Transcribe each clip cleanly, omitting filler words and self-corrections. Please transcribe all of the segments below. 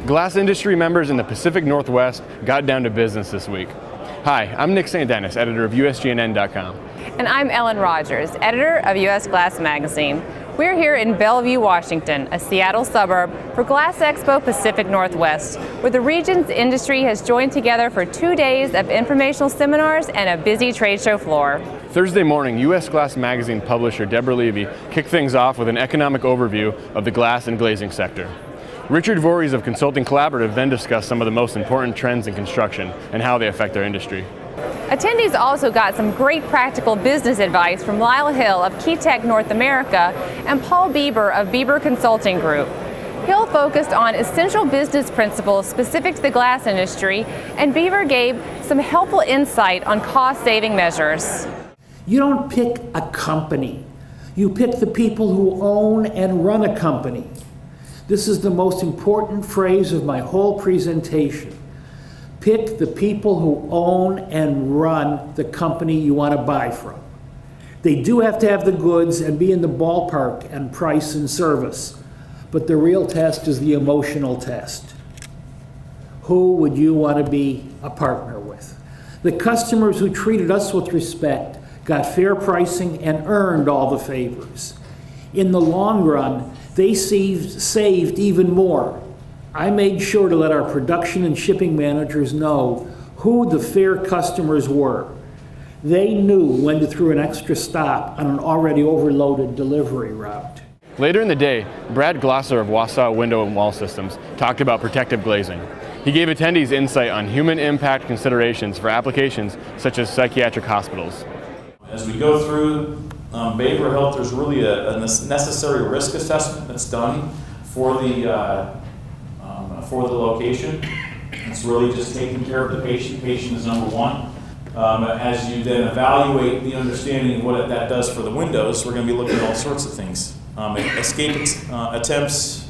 Glass industry members in the Pacific Northwest got down to business this week. Hi, I'm Nick St. Dennis, editor of USGNN.com. And I'm Ellen Rogers, editor of US Glass Magazine. We're here in Bellevue, Washington, a Seattle suburb, for Glass Expo Pacific Northwest, where the region's industry has joined together for 2 days of informational seminars and a busy trade show floor. Thursday morning, US Glass Magazine publisher Deborah Levy kicked things off with an economic overview of the glass and glazing sector. Richard Voorhees of Consulting Collaborative then discussed some of the most important trends in construction and how they affect their industry. Attendees also got some great practical business advice from Lyle Hill of Keytech North America and Paul Bieber of Bieber Consulting Group. Hill focused on essential business principles specific to the glass industry, and Bieber gave some helpful insight on cost-saving measures. You don't pick a company. You pick the people who own and run a company. This is the most important phrase of my whole presentation. Pick the people who own and run the company you want to buy from. They do have to have the goods and be in the ballpark and price and service, but the real test is the emotional test. Who would you want to be a partner with? The customers who treated us with respect got fair pricing and earned all the favors. In the long run, they saved even more. I made sure to let our production and shipping managers know who the fair customers were. They knew when to throw an extra stop on an already overloaded delivery route. Later in the day, Brad Glosser of Wausau Window and Wall Systems talked about protective glazing. He gave attendees insight on human impact considerations for applications such as psychiatric hospitals. As we go through behavioral health, there's really a necessary risk assessment that's done for the location. It's really just taking care of the patient. The patient is number one. As you then evaluate the understanding of what that does for the windows, we're going to be looking at all sorts of things. Escape attempts,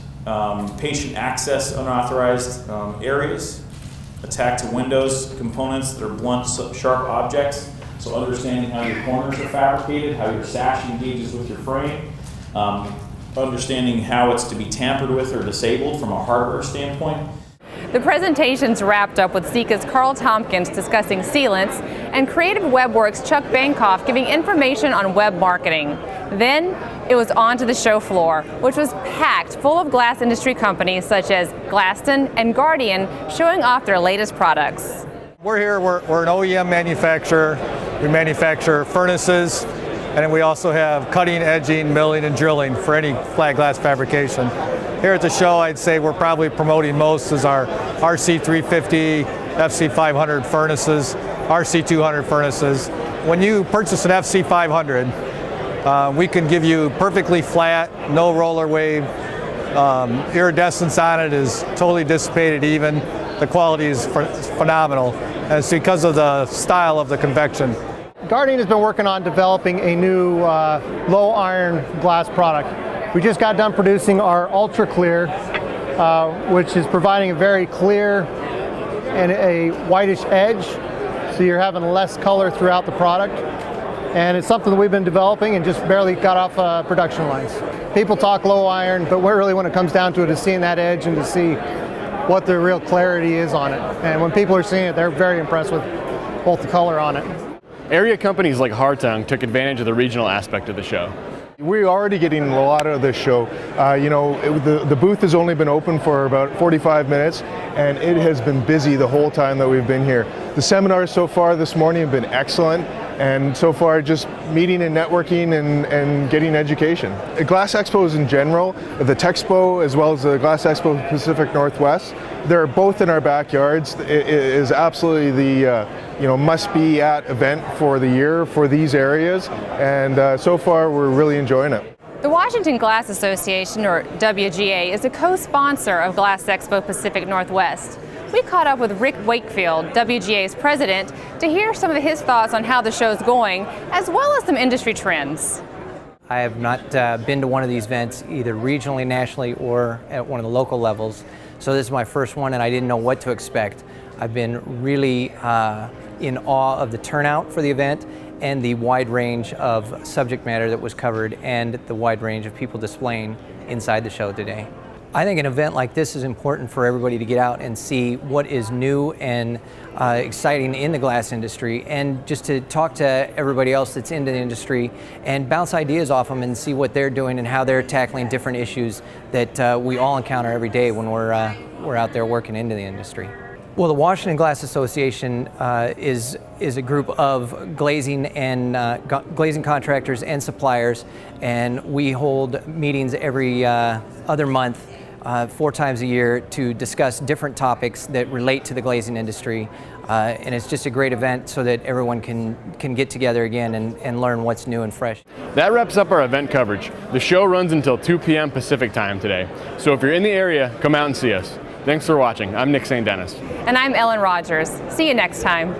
patient access unauthorized areas, attack to windows, components that are blunt, sharp objects. So understanding how your corners are fabricated, how your sash engages with your frame, understanding how it's to be tampered with or disabled from a hardware standpoint. The presentations wrapped up with Sika's Carl Tompkins discussing sealants and Creative WebWorks' Chuck Bankoff giving information on web marketing. Then it was on to the show floor, which was packed full of glass industry companies such as Glaston and Guardian showing off their latest products. We're here, we're an OEM manufacturer. We manufacture furnaces, and then we also have cutting, edging, milling, and drilling for any flat glass fabrication. Here at the show, I'd say we're probably promoting most is our RC350, FC500 furnaces, RC200 furnaces. When you purchase an FC500, we can give you perfectly flat, no roller wave. Iridescence on it is totally dissipated even. The quality is phenomenal, and it's because of the style of the convection. Guardian has been working on developing a new low iron glass product. We just got done producing our Ultra Clear, which is providing a very clear and a whitish edge, so you're having less color throughout the product. And it's something that we've been developing and just barely got off production lines. People talk low iron, but really when it comes down to it is seeing that edge and to see what the real clarity is on it. And when people are seeing it, they're very impressed with both the color on it. Area companies like Hartung took advantage of the regional aspect of the show. We're already getting a lot out of this show. The booth has only been open for about 45 minutes, and it has been busy the whole time that we've been here. The seminars so far this morning have been excellent, and so far just meeting and networking and getting education. Glass Expos in general, the Texpo as well as the Glass Expo Pacific Northwest, they're both in our backyards. It is absolutely the must-be at event for the year for these areas, and so far we're really enjoying it. The Washington Glass Association, or WGA, is a co-sponsor of Glass Expo Pacific Northwest. We caught up with Rick Wakefield, WGA's president, to hear some of his thoughts on how the show's going, as well as some industry trends. I have not been to one of these events either regionally, nationally, or at one of the local levels. So this is my first one, and I didn't know what to expect. I've been really in awe of the turnout for the event and the wide range of subject matter that was covered and the wide range of people displaying inside the show today. I think an event like this is important for everybody to get out and see what is new and exciting in the glass industry, and just to talk to everybody else that's into the industry and bounce ideas off them and see what they're doing and how they're tackling different issues that we all encounter every day when we're out there working into the industry. Well, the Washington Glass Association is a group of glazing and glazing contractors and suppliers, and we hold meetings every other month, 4 times a year, to discuss different topics that relate to the glazing industry. And it's just a great event so that everyone can get together again and learn what's new and fresh. That wraps up our event coverage. The show runs until 2 p.m. Pacific time today. So if you're in the area, come out and see us. Thanks for watching. I'm Nick St. Dennis. And I'm Ellen Rogers. See you next time.